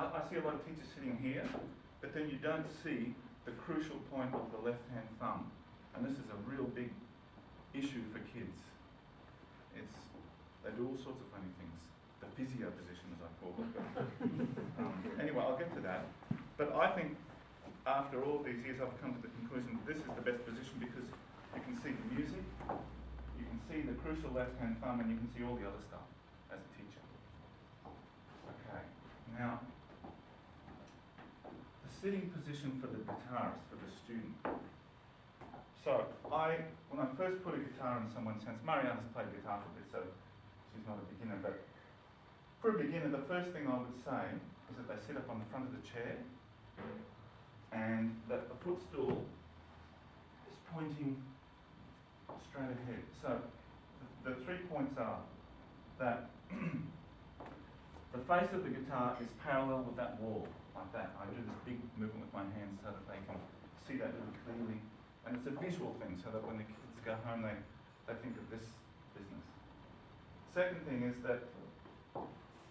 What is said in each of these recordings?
I see a lot of teachers sitting here, but then you don't see the crucial point of the left-hand thumb. And this is a real big issue for kids. They do all sorts of funny things. The physio position, as I call it. Anyway, I'll get to that. But I think after all these years, I've come to the conclusion that this is the best position because you can see the music, you can see the crucial left-hand thumb, and you can see all the other stuff as a teacher. Okay, now, the sitting position for the guitarist, for the student. So, when I first put a guitar in someone's hands, Mariana's played guitar for a bit, so she's not a beginner, but for a beginner, the first thing I would say is that they sit up on the front of the chair and that the footstool is pointing straight ahead. So, the 3 points are that the face of the guitar is parallel with that wall, like that. I do this big movement with my hands so that they can see that really clearly. And it's a visual thing, so that when the kids go home, they think of this business. Second thing is that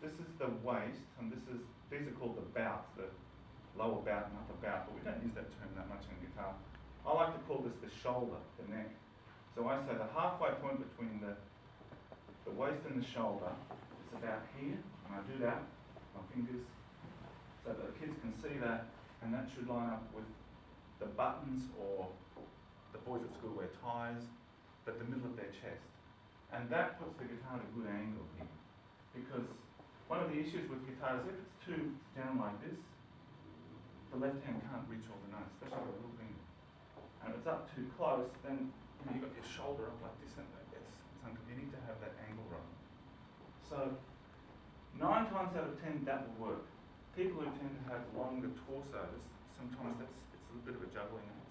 this is the waist, and these are called the bouts, the lower bout and upper bout, but we don't use that term that much in guitar. I like to call this the shoulder, the neck. So I say the halfway point between the waist and the shoulder is about here, and I do that, my fingers, so that the kids can see that, and that should line up with the buttons, or the boys at school wear ties, but the middle of their chest. And that puts the guitar at a good angle here. Because one of the issues with guitar is if it's too down like this, the left hand can't reach all the notes, especially with a little finger. And if it's up too close, then you've got your shoulder up like this, and you need to have that angle right. So 9 times out of 10 that will work. People who tend to have longer torsos, sometimes it's a little bit of a juggling act.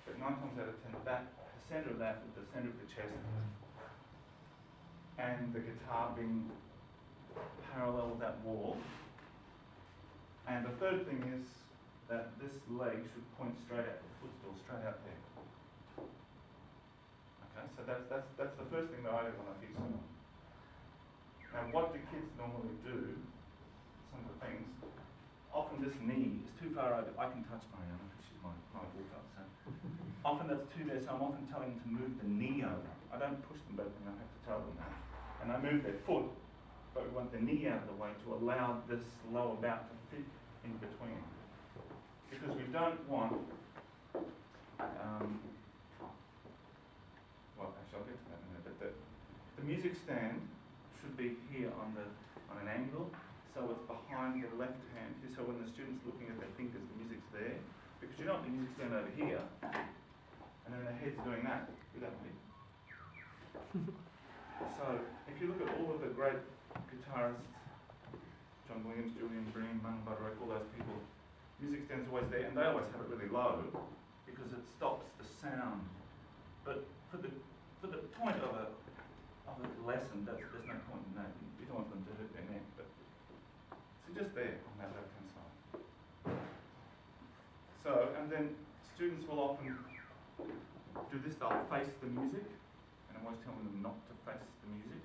But 9 times out of 10, the centre of that is the centre of the chest, and the guitar being parallel with that wall. And the third thing is that this leg should point straight out the footstool, straight out there. Okay, so that's the first thing that I do when I teach someone. Now, what do kids normally do? Some of the things. Often this knee is too far over. I can touch Mariana because she's my walk-up. So often that's too there, so I'm often telling them to move the knee over. I don't push them, but I have to tell them that. And I move their foot, but we want the knee out of the way to allow this lower bout to fit in between. Because we don't want, well, actually I'll get to that in a minute, but the music stand should be here on an angle, so it's behind the left hand here, so when the student's looking at their fingers, the music's there, because you don't want the music stand over here, and then the head's doing that, do that with me. So, if you look at all of the great guitarists, John Williams, Julian Bream, Mung Butterick, all those people, music stand's always there, and they always have it really low, because it stops the sound. But for the point of a lesson, there's no point in that. You don't want them to hurt their neck, but so just there on that left-hand side. So, and then students will often do this, they'll face the music, and I'm always telling them not to face the music,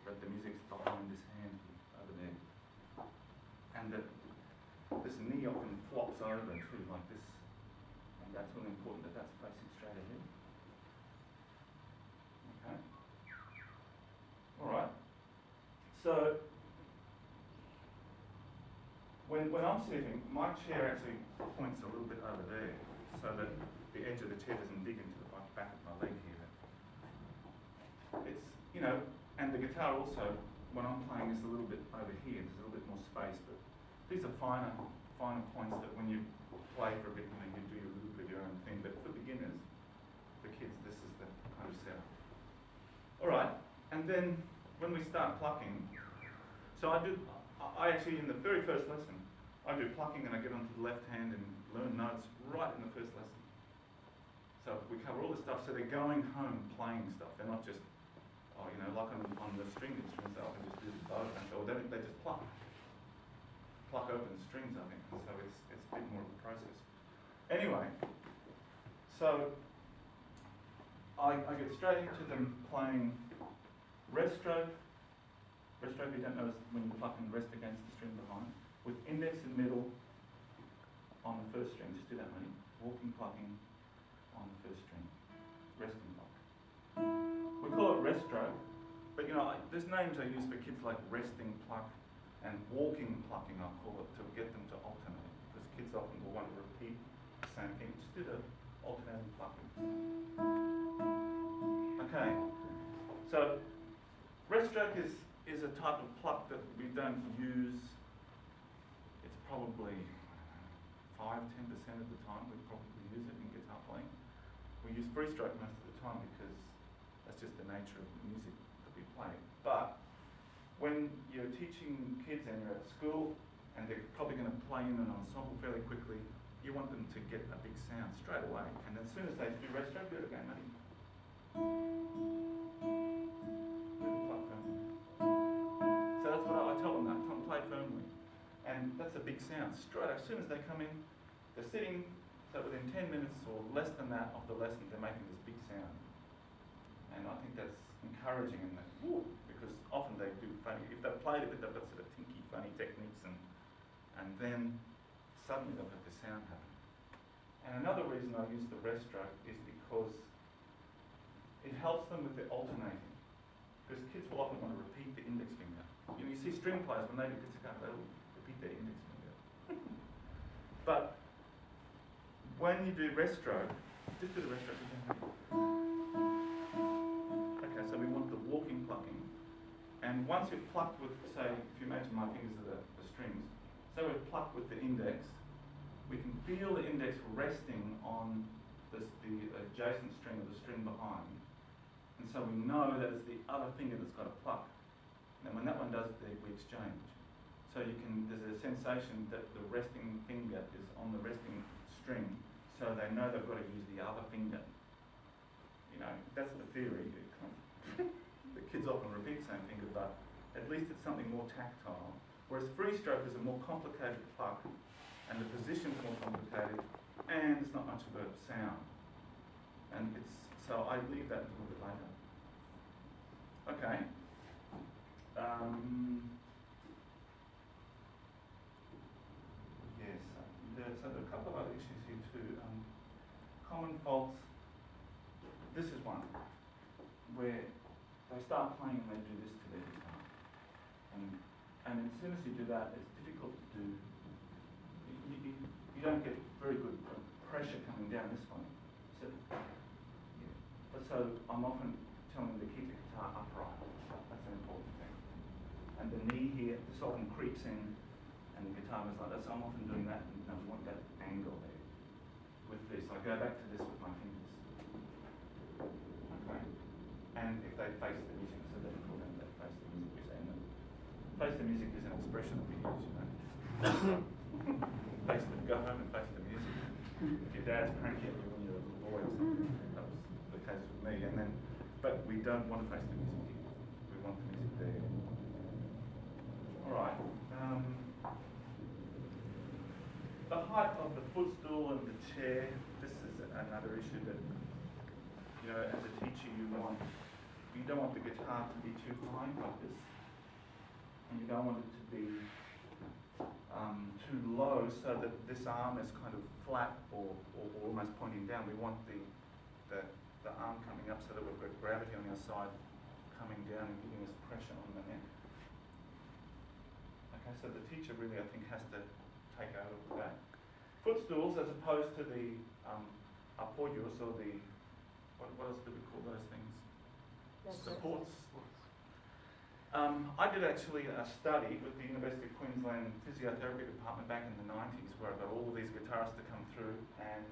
but the music's behind this hand over there. And that this knee often flops over too, like this, and that's really important that that's facing straight ahead. Okay. Alright. So, when I'm sitting, my chair actually points a little bit over there, so that the edge of the chair doesn't dig into the back of my leg here. It's, and the guitar also, when I'm playing, is a little bit over here. There's a little bit more space, but these are finer points that when you play for a bit, you do a little bit of your own thing. But for beginners, for kids, this is the kind of setup. All right, and then when we start plucking, so I actually, in the very first lesson, I do plucking and I get onto the left hand and learn notes right in the first lesson. So we cover all this stuff, so they're going home playing stuff. They're not just, like on the string instruments, they often just do the bow, or they just pluck open strings, I think, and so it's a bit more of a process. Anyway, so I get straight into them playing rest stroke. Rest stroke, you don't notice when you pluck and rest against the string behind. with index and middle on the first string. Just do that, Money. Walking, plucking on the first string. Resting pluck. We call it rest stroke, but there's names I use for kids like resting pluck and walking plucking, I call it, to get them to alternate, because kids often will want to repeat the same thing. Just do the alternating plucking. Okay, so rest stroke is a type of pluck that we don't use. It's probably 5-10% of the time we probably use it in guitar playing. We use free stroke most of the time because that's just the nature of the music that we play. But when you're teaching kids and you're at school and they're probably going to play in an ensemble fairly quickly, you want them to get a big sound straight away. And as soon as they do rest stroke, do it again, Matty. So that's what I tell them that. I tell them play firmly. And that's a big sound. Straight as soon as they come in, they're sitting, so within 10 minutes or less than that of the lesson, they're making this big sound. And I think that's encouraging in that, because often they do funny, if they've played a bit, they've got sort of tinky, funny techniques, and then suddenly they've got the sound happen. And another reason I use the rest stroke is because it helps them with the alternating. Because kids will often want to repeat the index finger. You see string players, when they do pizzicato, they'll repeat their index finger. But when you do rest stroke, just do the rest stroke again. Okay, so we want the walking plucking. And once you've plucked with, say, if you imagine my fingers are the strings, so we've plucked with the index, we can feel the index resting on the adjacent string or the string behind. And so we know that it's the other finger that's got a pluck. And when that one does it, we exchange. So there's a sensation that the resting finger is on the resting string, so they know they've got to use the other finger. That's the theory. The kids often repeat the same finger, but at least it's something more tactile. Whereas free stroke is a more complicated pluck, and the position's more complicated, and it's not much of a sound. And so I leave that a little bit later. Okay. Yes, so there are a couple of other issues here too. Common faults. This is one where they start playing and they do this to their guitar. And as soon as you do that, it's difficult to do. You don't get very good pressure coming down this way. So I'm often telling them to keep the guitar upright. That's an important thing. And the knee here, this often creeps in, and the guitar is like that. So I'm often doing that, and I want that angle there. With this, I go back to this with my fingers. Okay. And if they face the music, so they call them they face the music, we say no. Face the music is an expression that we use, Go home and face the music. If your dad's cranky at you when you're a little boy or something, that was the case with me. But we don't want to face the music here. We want the music there. All right. The height of the footstool and the chair. This is another issue that, as a teacher, you don't want the guitar to be too high like this, and you don't want it to be too low so that this arm is kind of flat or almost pointing down. We want the arm coming up so that we've got gravity on our side coming down and giving us pressure on the neck. Okay, so the teacher really, I think, has to take over with that. Footstools, as opposed to the apoyos, or the, what else do we call those things? Supports. I did actually a study with the University of Queensland Physiotherapy Department back in the 90s, where I got all of these guitarists to come through, and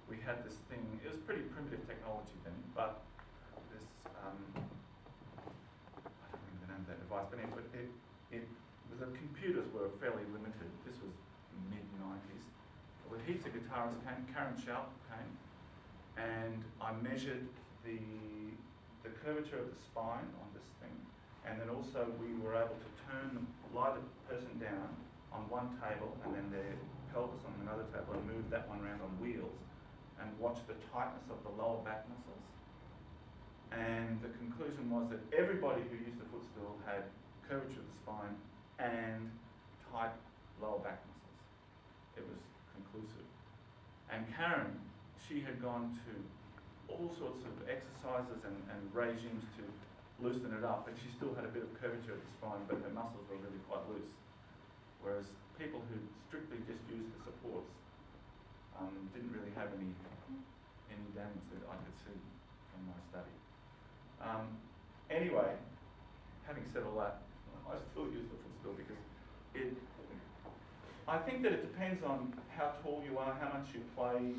we had this thing. It was pretty primitive technology then, but this, I don't remember the name of that device, but it was the computers were fairly limited. This was mid-90s. With heaps of guitarists came, Karen Sharp came, and I measured the curvature of the spine on this thing, and then also we were able to lie the person down on one table and then their pelvis on another table and move that one around on wheels and watch the tightness of the lower back muscles. And the conclusion was that everybody who used the footstool had curvature of the spine and tight lower back muscles. It was conclusive. And Karen, she had gone to all sorts of exercises and regimes to loosen it up, but she still had a bit of curvature at the spine, but her muscles were really quite loose. Whereas people who strictly just used the supports didn't really have any damage that I could see from my study. Anyway, having said all that, I still use the footstool because I think that it depends on how tall you are, how much you play,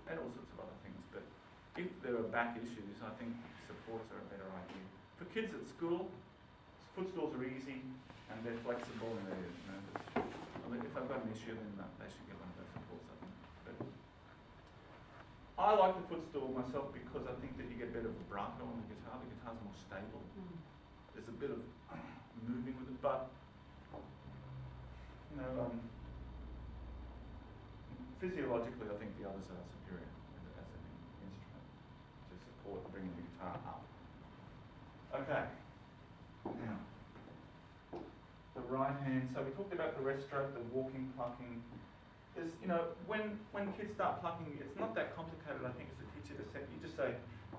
and all sorts of other things. But if there are back issues, I think supports are a better idea. For kids at school, footstools are easy and they're flexible and they're, I mean, if they've got an issue, then they should get one of those supports, I think. But I like the footstool myself because I think that you get better vibrato on the guitar. The guitar's more stable. There's a bit of moving with it, but physiologically, I think the others are superior as an instrument to support bringing the guitar up. Okay. Now, the right hand. So we talked about the rest stroke, the walking, plucking. There's, when kids start plucking, it's not that complicated, I think, as a teacher to set. You just say,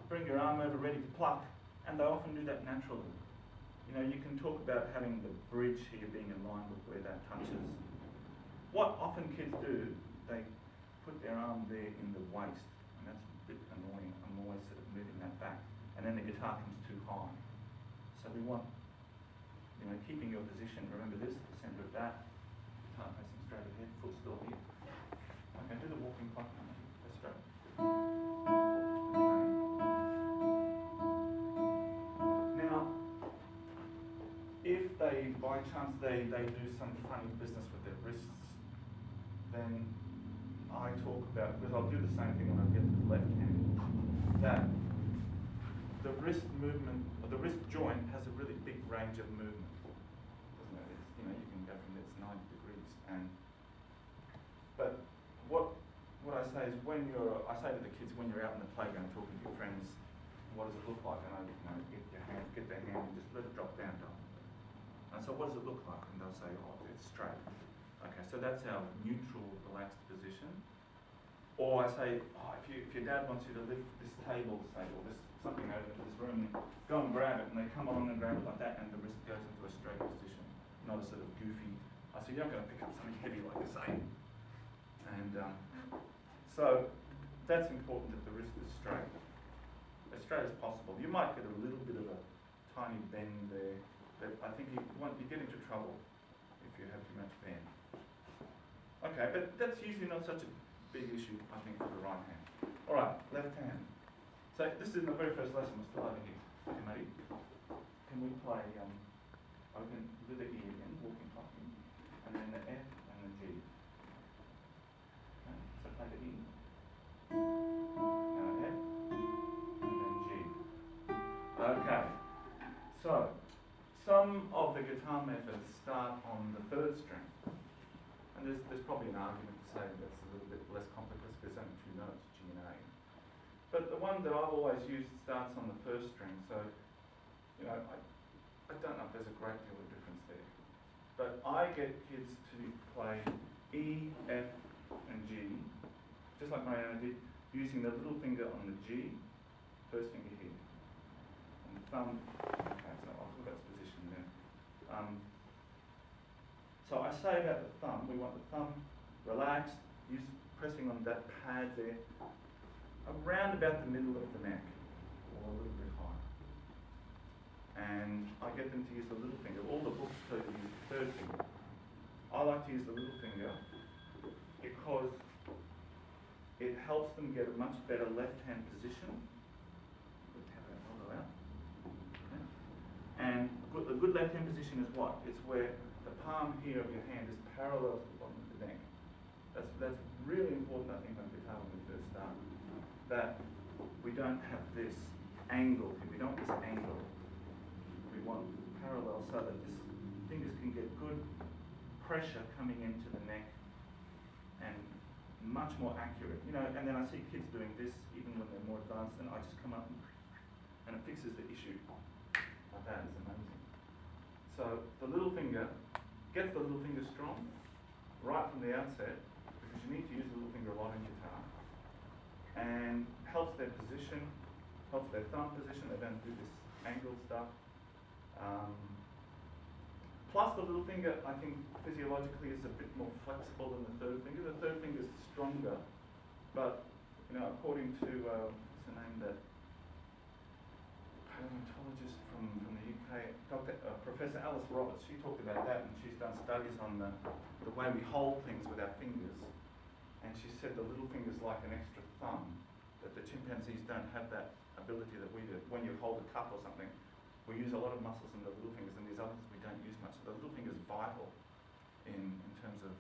bring your arm over, ready to pluck, and they often do that naturally. You can talk about having the bridge here being in line with where that touches. What often kids do, they put their arm there in the waist, and that's a bit annoying. I'm always sort of moving that back, and then the guitar comes too high. So we want, keeping your position. Remember this, the centre of that, guitar facing straight ahead, foot still here. Okay, do the walking clock. That's straight. Now, if they, by chance, they do some funny business with their wrists, then I talk about, because I'll do the same thing when I get to the left hand, that the wrist movement, or the wrist joint has a really big range of movement, doesn't it? It's, you can go from this 90 degrees, but what I say is I say to the kids when you're out in the playground talking to your friends, what does it look like? And get their hand and just let it drop down. And so what does it look like? And they'll say, oh, it's straight. Okay, so that's our neutral, relaxed position. Or I say, oh, if your dad wants you to lift this table, say, or this something over to this room, go and grab it, and they come along and grab it like that, and the wrist goes into a straight position, not a sort of goofy. So you're not going to pick up something heavy like this, eh? And so that's important that the wrist is straight, as straight as possible. You might get a little bit of a tiny bend there, but I think you get into trouble if you have too much bend. Okay, but that's usually not such a big issue, I think, for the right hand. All right, left hand. So this is in the very first lesson. We're still over here. Okay, Matty? Can we play? I can do the E again, walking, plucking, and then the F and the G. Okay, so play the E. Now F and then G. Okay. So some of the guitar methods start on the third string. And there's probably an argument to say that's a little bit less complicated because there's only two notes, G and A. But the one that I've always used starts on the first string, so I don't know if there's a great deal of difference there. But I get kids to play E, F, and G, just like Mariana did, using the little finger on the G, first finger here, and the thumb. Okay, so I'll put that position there. So I say about the thumb, we want the thumb relaxed, pressing on that pad there, around about the middle of the neck, or a little bit higher. And I get them to use the little finger. All the books tell you to use the third finger. I like to use the little finger because it helps them get a much better left-hand position. Have that elbow out. Okay. And the good left-hand position is what? It's where the palm here of your hand is parallel to the bottom of the neck. That's really important, I think, on guitar when we first start. That we don't have this angle here. We don't want this angle. We want parallel so that this fingers can get good pressure coming into the neck and much more accurate. And then I see kids doing this even when they're more advanced, and I just come up and it fixes the issue. Like that, it's amazing. So the little finger gets the little finger strong right from the outset, because you need to use the little finger a lot in guitar, and helps their position, helps their thumb position. They don't do this angle stuff. Plus the little finger, I think, physiologically is a bit more flexible than the third finger. The third finger is stronger, but, you know, according to, what's the name, that paleontologist from the UK, Professor Alice Roberts, she talked about that, and she's done studies on the way we hold things with our fingers. And she said the little finger's like an extra thumb, that the chimpanzees don't have that ability that we do. When you hold a cup or something, we use a lot of muscles in the little fingers, and these others we don't use much. So the little finger is vital in terms of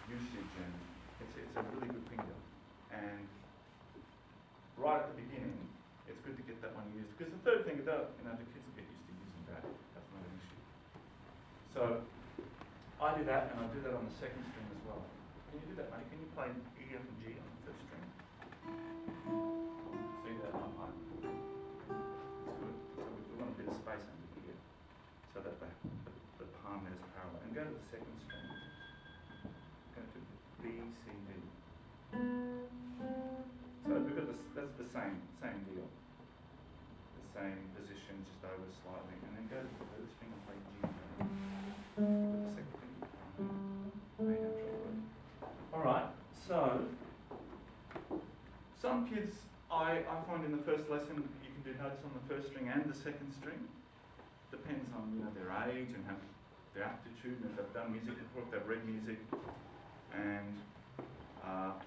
usage, and it's a really good finger. And right at the beginning, it's good to get that one used, because the third finger, though, you know, the kids will get used to using that. That's not an issue. So I do that, and I do that on the second string as well. Can you do that, mate? Can you play E, F, and G on the first string? See that? It's good. So we want a bit of space under here, so that the palm is parallel. And go to the second string. Go to B, C, D. So we've got this. That's the same deal. The same position, just over slightly, and then go to the third string and play G. The second string. A natural word. All right. So some kids, I find in the first lesson you can do notes on the first string and the second string. Depends on, you know, their age and their aptitude, and if they've done music before, if they've read music, and how,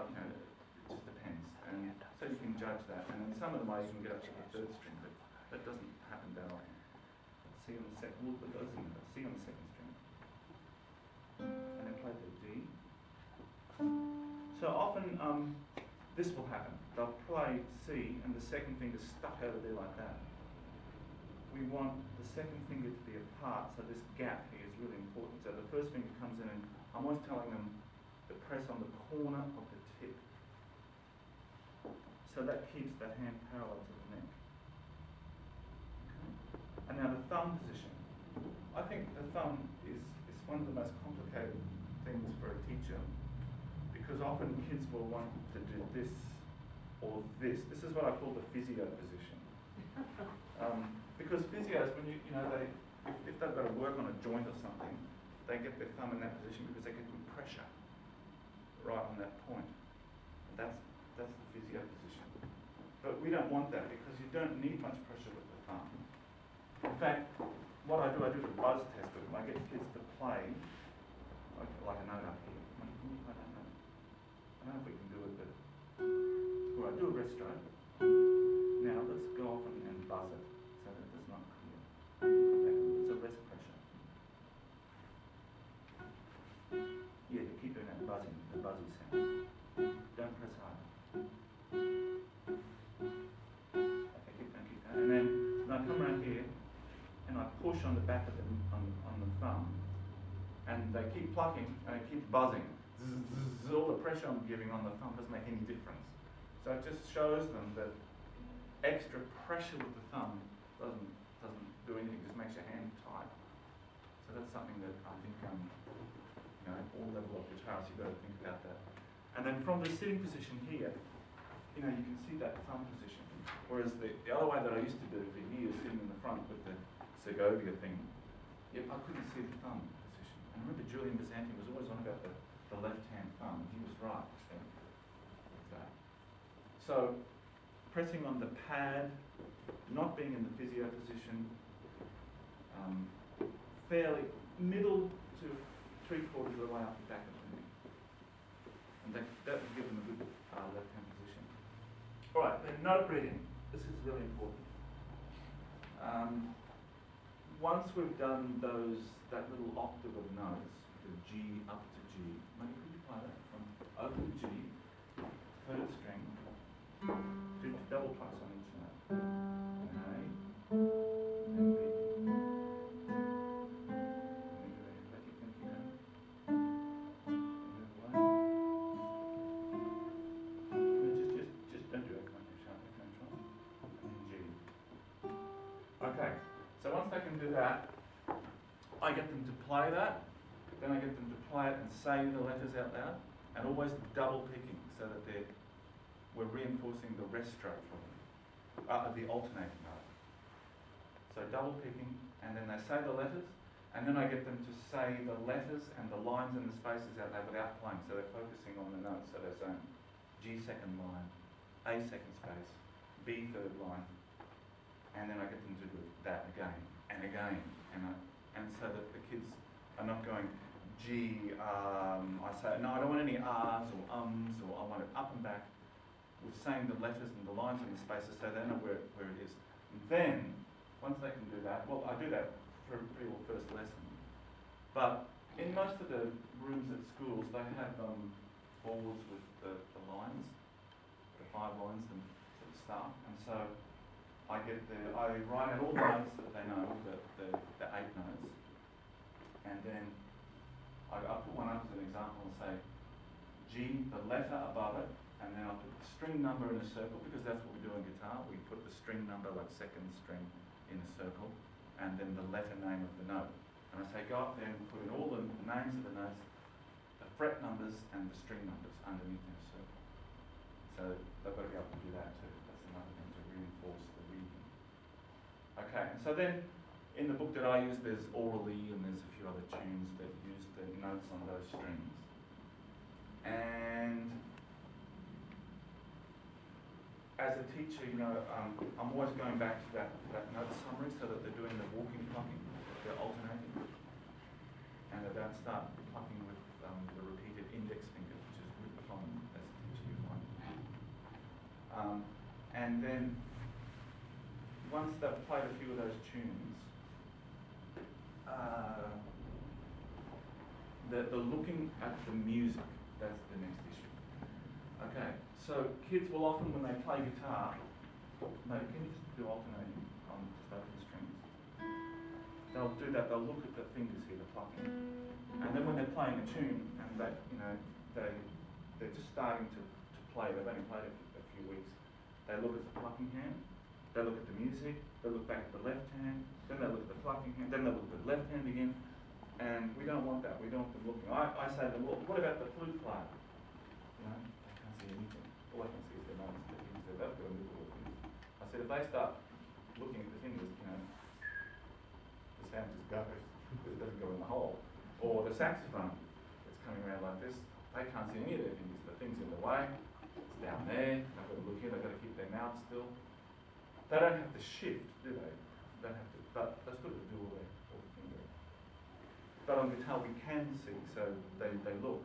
you know, it just depends. And so you can judge that. And in some of the ways you can get up to the third string, but that doesn't happen that often. C on the second, well, it does, C on the second string, and then play the D. So often this will happen. They'll play C and the second finger stuck over there like that. We want the second finger to be apart, so this gap here is really important. So the first finger comes in, and I'm always telling them to press on the corner of the tip. So that keeps the hand parallel to the neck. Okay. And now the thumb position. I think the thumb is one of the most complicated things for a teacher, because often kids will want to do this or this. This is what I call the physio position. Because physios, when if they've got to work on a joint or something, they get their thumb in that position because they get good pressure right on that point. And that's the physio position. But we don't want that, because you don't need much pressure with the thumb. In fact, what I do the buzz test with them. I get kids to play like a note up here. Can you play that note? I don't know if we can do it, but all right, do a rest stroke. Now let's go off and buzz it, so that it's not clear. It's a rest pressure. Yeah, you keep doing that buzzing, the buzzy sound. Don't press hard. Okay, keep going. And then I come around here, and I push on the back of them, on the thumb, and they keep plucking, and it keeps buzzing. Zzz, all the pressure I'm giving on the thumb doesn't make any difference. So it just shows them that extra pressure with the thumb doesn't do anything, just makes your hand tight. So that's something that I think, all level of guitarists, you've got to think about that. And then from the sitting position here, you can see that thumb position. Whereas the other way that I used to do it for years, sitting in the front with the Segovia thing, I couldn't see the thumb position. And remember, Julian Byzantium was always on about the left-hand thumb. He was right with that. So pressing on the pad, not being in the physio position, fairly middle to 3/4 of the way up the back of the knee. And that will give them a good left-hand position. All right, then note reading. This is really important. Once we've done that little octave of notes, the G up to G, maybe could you play that from open G, third string, do double plucks on each note. And A, and B. Okay, so once they can do that, I get them to play that, then I get them to play it and say the letters out loud, and always double picking so that we're reinforcing the rest stroke for them, the alternating note. So double picking, and then they say the letters, and then I get them to say the letters and the lines and the spaces out there without playing, so they're focusing on the notes. So they're saying G second line, A second space, B third line, and then I get them to do that again and again, and so that the kids are not going G. I say no, I don't want any R's or or I want it up and back with saying the letters and the lines and the spaces, so they know where it is. And then once they can do that, well, I do that for your first lesson. But in most of the rooms at schools, they have boards with the lines, the 5 lines and for the staff. And so I write out all the notes that they know, the 8 notes. And then I put one up as an example and say G, the letter above it, and then I put the string number in a circle, because that's what we do in guitar. We put the string number, like second string, in a circle, and then the letter name of the note. And I say, go up there and put in all the names of the notes, the fret numbers and the string numbers underneath in a circle. So they've got to be able to do that too. That's another thing to reinforce the reading. Okay, and so then in the book that I use, there's orally and there's a few other tunes that use the notes on those strings. And as a teacher, I'm always going back to that note summary so that they're doing the walking plucking, they're alternating, and they don't start plucking with the repeated index finger, which is really common as a teacher you find. And then once they've played a few of those tunes, the looking at the music, that's the next issue. Okay, so kids will often, when they play guitar, maybe can you just do alternating on just over the strings? They'll do that, they'll look at the fingers here, the plucking. And then when they're playing a tune, and they're just starting to play, they've only played it a few weeks, they look at the plucking hand, they look at the music, they look back at the left hand, then they look at the plucking hand, then they look at the left hand again, and we don't want that, we don't want them looking. I say to them, well, what about the flute player? They can't see anything. All I can see is their nose, their fingers, they've got to move all the fingers. I said, if they start looking at the fingers, the sound just goes, because it doesn't go in the hole. Or the saxophone, it's coming around like this, they can't see any of their fingers, the thing's in the way, it's down there, they've got to look here, they've got to keep their mouth still. They don't have to shift, do they? They don't have to, but they're still to do all the finger. But on guitar we can see, so they look.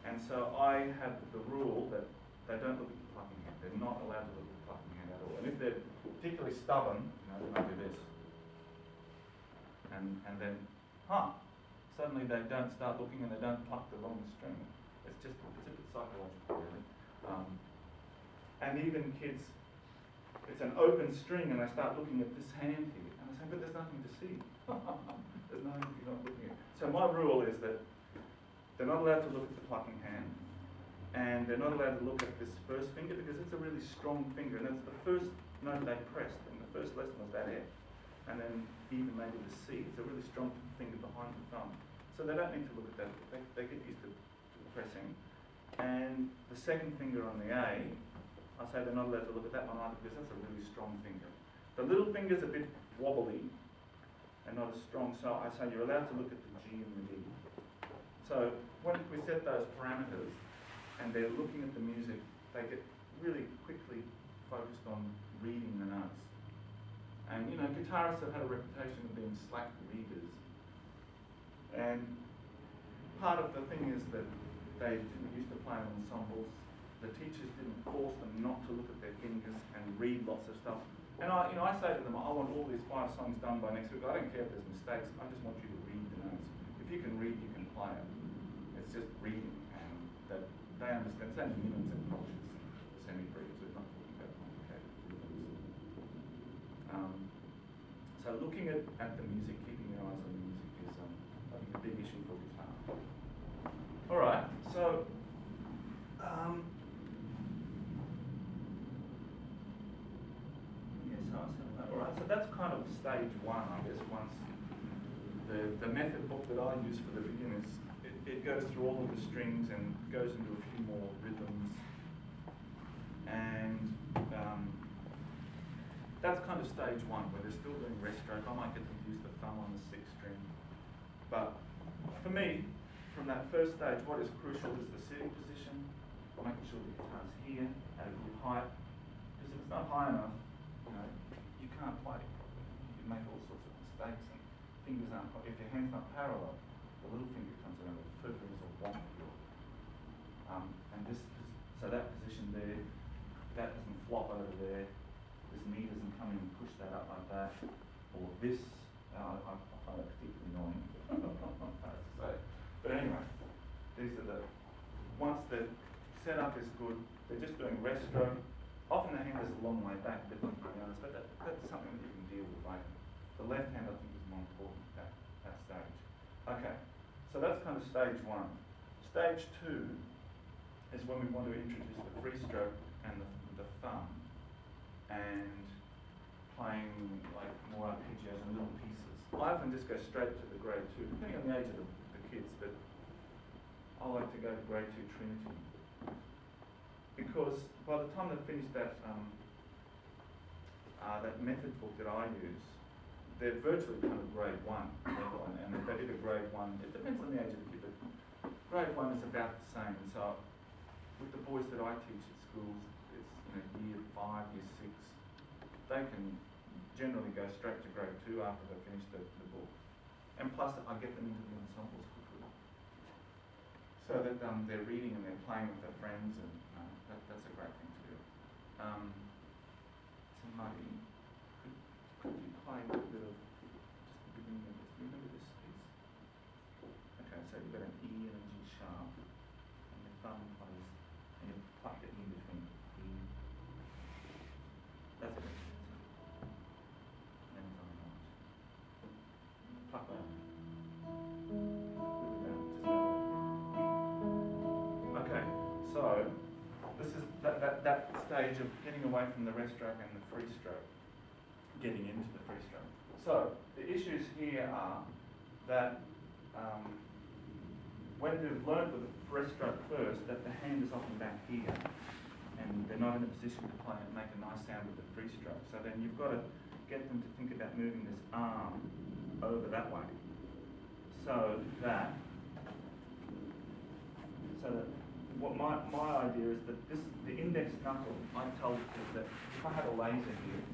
And so I have the rule that they don't look at the plucking hand. They're not allowed to look at the plucking hand at all. And if they're particularly stubborn, they might do this. And then, suddenly they don't start looking and they don't pluck the wrong string. It's a bit psychological, really. And even kids, it's an open string and they start looking at this hand here. And I say, but there's nothing to see. There's nothing you're not looking at. So my rule is that they're not allowed to look at the plucking hand, and they're not allowed to look at this first finger because it's a really strong finger, and it's the first note they pressed in the first lesson was that F, and then even maybe the C. It's a really strong finger behind the thumb. So they don't need to look at that. They get used to the pressing. And the second finger on the A, I say they're not allowed to look at that one either because that's a really strong finger. The little finger's a bit wobbly and not as strong, so I say you're allowed to look at the G and the D. So when we set those parameters and they're looking at the music, they get really quickly focused on reading the notes. And guitarists have had a reputation of being slack readers. And part of the thing is that they didn't used to play in ensembles. The teachers didn't force them not to look at their fingers and read lots of stuff. And I say to them, I want all these 5 songs done by next week. I don't care if there's mistakes. I just want you to read the notes. If you can read, you can play it. It's just reading, and that they understand. It's only minimums and cultures, the semi-breeders. We're not talking about complicated rhythms. So looking at the music, keeping your eyes on the music is, I think, a big issue for guitar. All right, so all right, so that's kind of stage 1, I guess. the method book that I use for the beginners, it goes through all of the strings and goes into a few more rhythms. And that's kind of stage one, where they're still doing rest stroke. I might get them to use the thumb on the sixth string. But for me, from that first stage, what is crucial is the sitting position, making sure the guitar's here at a good height. Because if it's not high enough, you can't play it properly. You make all sorts of mistakes, and fingers aren't. If your hand's not parallel, the little finger comes around, the third finger's all wonky. So that position there, that doesn't flop over there. This knee doesn't come in and push that up like that, or this. I find that particularly annoying. I have to say. But anyway, these are once the setup is good, they're just doing rest stroke. Often the hand is a long way back, but to be honest, but that's something that you can deal with later. The left hand, I think, is more important at that stage. Okay, so that's kind of stage one. Stage two is when we want to introduce the free stroke and the thumb, and playing like more arpeggios and little pieces. I often just go straight to the grade two, depending on the age of the kids, but I like to go to grade two Trinity. Because by the time they've finished that method book that I use, they're virtually kind of grade one level, and if they did a grade one, it depends on the age of the kid, but grade one is about the same. So with the boys that I teach at schools, it's year 5, year 6, they can generally go straight to grade 2 after they've finished the book. And plus, I get them into the ensembles quickly, so that they're reading and they're playing with their friends, and that's a great thing to do. So Marty, could you play a little bit of just the beginning of this? Remember this piece? Okay, so you've got an E and a G sharp, and your thumb plays, and you pluck it in between E. That's it. And thumb out. Pluck that. Okay, so this is that stage of getting away from the rest stroke and the free stroke, getting into the free stroke. So the issues here are that when they've learned with the rest stroke first, that the hand is often back here, and they're not in a position to play and make a nice sound with the free stroke. So then you've got to get them to think about moving this arm over that way, so that what my idea is that the index knuckle, I told you that if I had a laser here,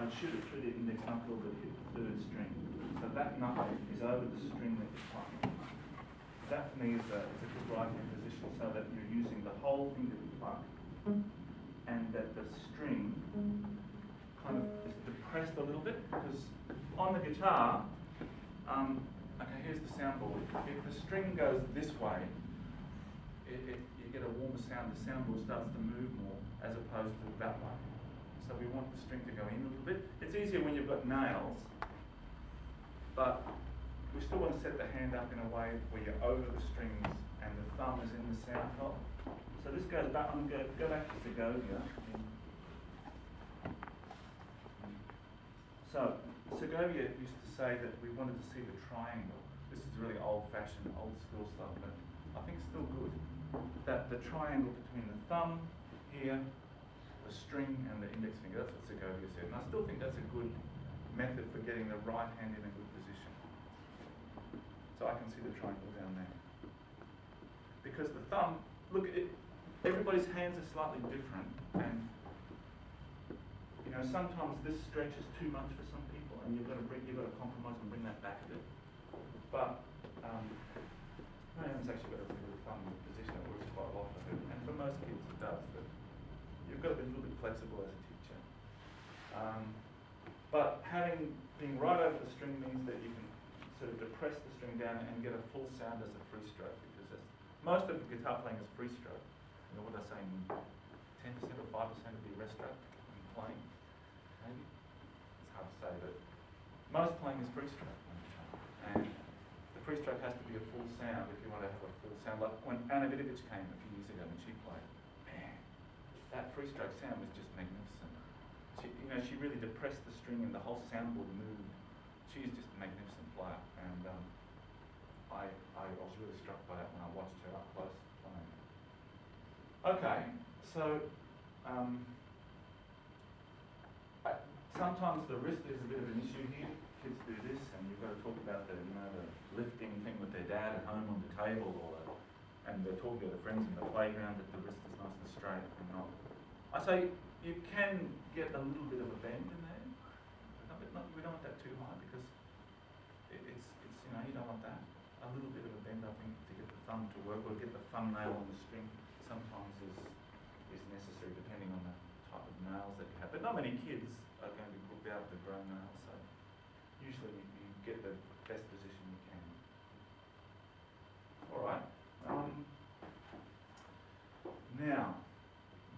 I'd shoot it through the index knuckle that hit the third string. So that knuckle is over the string that you're playing. That for me is a good right hand position, so that you're using the whole finger to pluck, and that the string kind of is depressed a little bit, because on the guitar, okay, here's the soundboard. If the string goes this way, you get a warmer sound. The soundboard starts to move more as opposed to that way. So we want the string to go in a little bit. It's easier when you've got nails, but we still want to set the hand up in a way where you're over the strings and the thumb is in the sound top. So this goes back. I'm going to go back to Segovia. So Segovia used to say that we wanted to see the triangle. This is really old-fashioned, old-school stuff, but I think it's still good. That the triangle between the thumb here, the string, and the index finger, that's what Segovia said. And I still think that's a good method for getting the right hand in a good position. So I can see the triangle down there. Because the thumb, look, everybody's hands are slightly different, and sometimes this stretches too much for some people, and you've got to compromise and bring that back a bit. But Graham's actually got a really good thumb position that works quite well for her, and for most kids it does, but you've got to be a little bit flexible as a teacher. But being right over the string means that you can sort of depress the string down and get a full sound as a free stroke, because most of the guitar playing is free stroke. What I say, 10% or 5% of the rest stroke in playing, maybe? It's hard to say, but most playing is free stroke on guitar. And the free stroke has to be a full sound if you want to have a full sound. Like when Anna Vidovic came a few years ago and she played, man, that free stroke sound was just magnificent. She really depressed the string and the whole soundboard moved she's just a magnificent player, and I was really struck by that when I watched her up close playing. Okay, so sometimes the wrist is a bit of an issue here. Kids do this, and you've got to talk about the lifting thing with their dad at home on the table, and they're talking to their friends in the playground that the wrist is nice and straight and not. I say you can get a little bit of a bend in there. We don't want that too high because it's you don't want that. A little bit of a bend, I think, to get the thumb to work or get the thumbnail on the string sometimes is necessary depending on the type of nails that you have. But not many kids are going to be able to grow nails, so usually you get the best position you can. All right. Now,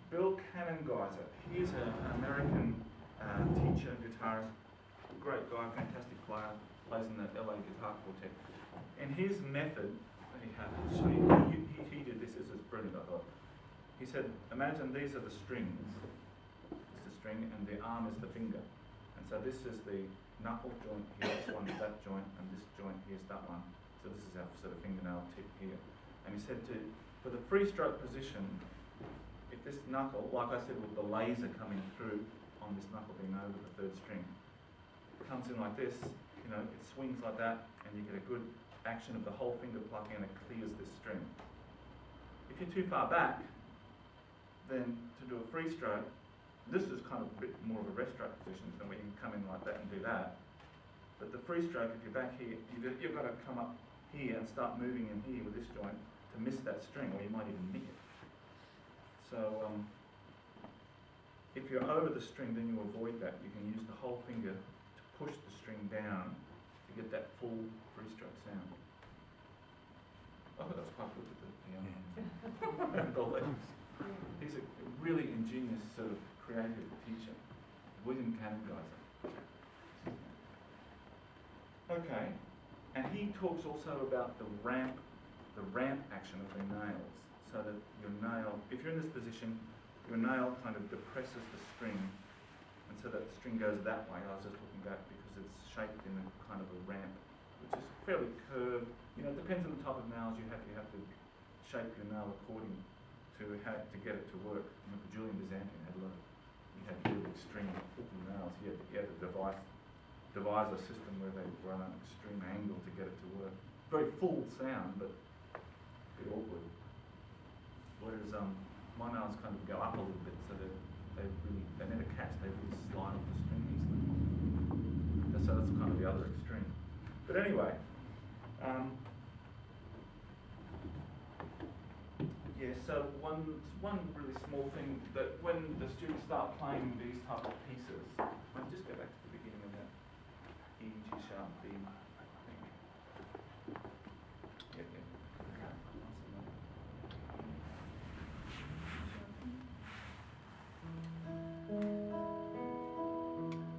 Bill Cannongeiser. He's an American teacher, guitarist, great guy, fantastic player, plays in the LA Guitar Quartet. And his method that he had, so he did this, this is brilliant, I thought. He said, imagine these are the strings. It's the string, and the arm is the finger. And so this is the knuckle joint here, this one's that joint, and this joint here's that one. So this is our sort of fingernail tip here. And he said for the free stroke position, if this knuckle, like I said with the laser coming through on this knuckle being over the third string, it comes in like this, it swings like that, and you get a good action of the whole finger plucking and it clears this string. If you're too far back, then to do a free stroke, this is kind of a bit more of a rest stroke position, so where you can come in like that and do that. But the free stroke, if you're back here, you've got to come up here and start moving in here with this joint to miss that string, or you might even nick it. So if you're over the string, then you avoid that. You can use the whole finger to push the string down to get that full free stroke sound. I thought that was quite good with the legs. He's a really ingenious sort of creative teacher, William Cannongeiser. Okay, and he talks also about the ramp action of the nails, so that your nail, if you're in this position, your nail kind of depresses the string, and so that the string goes that way. I was just looking back because it's shaped in a kind of a ramp, which is fairly curved. It depends on the type of nails you have. You have to shape your nail according to how to get it to work. Julian Byzantine had he had really extreme nails. He had to devise a system where they run an extreme angle to get it to work. Very full sound, but a bit awkward. Whereas my nails kind of go up a little bit, so they never catch. They really slide off the string easily. So that's kind of the other extreme. But anyway, yeah. So one really small thing that when the students start playing these type of pieces, I'll just go back to the beginning of that E, G sharp, B.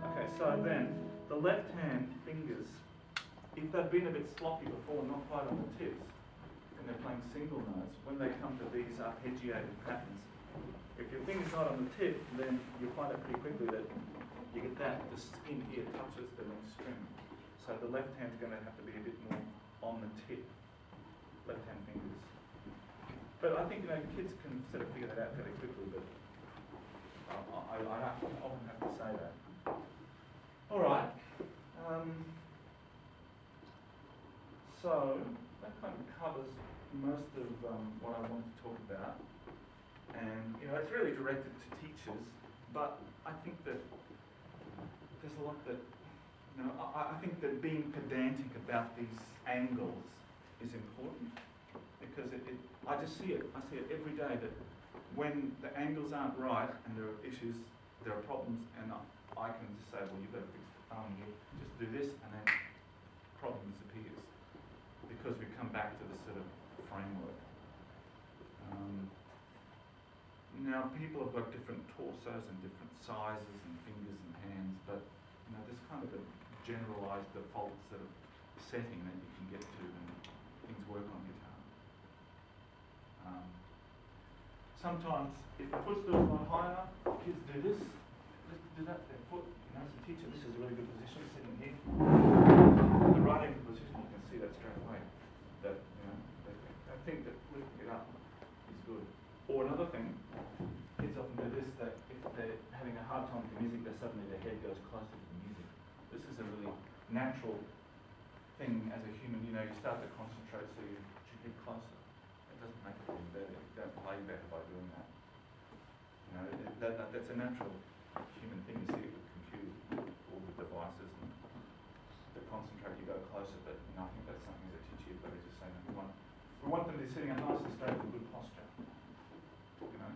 Okay, so then the left hand fingers, if they've been a bit sloppy before, not quite on the tips, and they're playing single notes, when they come to these arpeggiated patterns, if your finger's not on the tip, then you'll find it pretty quickly that you get that, the skin here touches the next string. So the left hand's going to have to be a bit more on the tip, left hand fingers. But I think kids can sort of figure that out fairly quickly, but I often have to say that. All right. So that kind of covers most of what I wanted to talk about, and it's really directed to teachers. But I think that there's a lot that I think that being pedantic about these angles is important, because I just see it. I see it every day that when the angles aren't right and there are issues, there are problems, and I can just say, well, you've got to fix the thumb here. Just do this, and then problem disappears, because we come back to this sort of framework. Now, people have got different torsos and different sizes and fingers and hands, but there's kind of a generalised default sort of setting that you can get to when things work on guitar. Sometimes, if the footstool's not high enough, kids do this. Let's do that with their foot. As a teacher, this is a really good position, sitting here. having a hard time with the music, that suddenly their head goes closer to the music. This is a really natural thing as a human. You know, you start to concentrate, so you get closer. It doesn't make it any better. You don't play better by doing that. You know, that's a natural human thing. You see it with computers, all the devices, and to concentrate, you go closer. But you know, I think that's something as a teacher you've got to just say, no, we want them to be sitting up nice and straight with good posture. You know,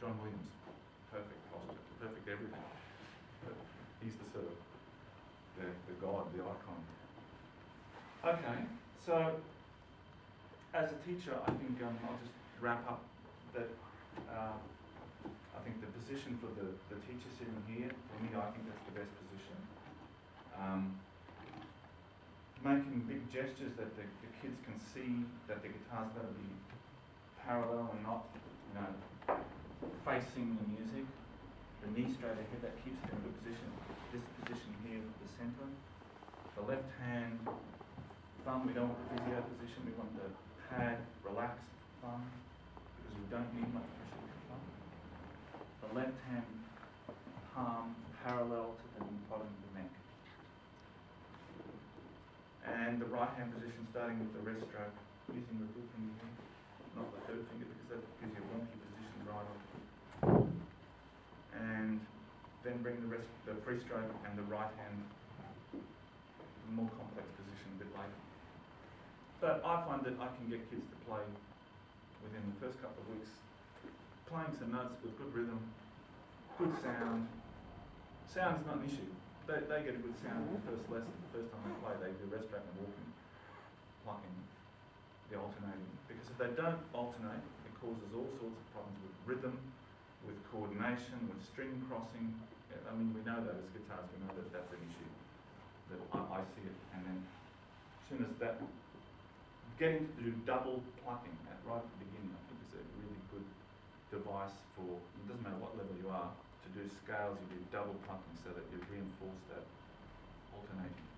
John Williams, perfect posture, perfect everything. But he's the sort of the god, the icon. Okay, so as a teacher, I think I'll just wrap up that I think the position for the teacher sitting here, for me, I think that's the best position. Making big gestures that the kids can see that the guitar's got to be parallel and not, you know, facing the music. The knee straight ahead, that keeps it in a good position. This position here, the centre. The left hand thumb, we don't want the physio position, we want the pad, relaxed thumb, because we don't need much pressure with the thumb. The left hand palm parallel to the bottom of the neck. And the right hand position starting with the rest stroke, using the little finger here, not the third finger, because that gives you a wonky position right off. And then bring the free stroke and the right hand, more complex position a bit later. But I find that I can get kids to play within the first couple of weeks, playing some notes with good rhythm, good sound. Sound's not an issue. They get a good sound in the first lesson. The first time they play, they do rest track and walking, plucking, the alternating. Because if they don't alternate, it causes all sorts of problems with rhythm, with coordination, with string crossing. I mean, we know that as guitarists, we know that that's an issue. That I see it, and then as soon as that, getting to do double plucking right at the beginning, I think is a really good device for, it doesn't matter what level you are, to do scales, you do double plucking so that you reinforce that alternating.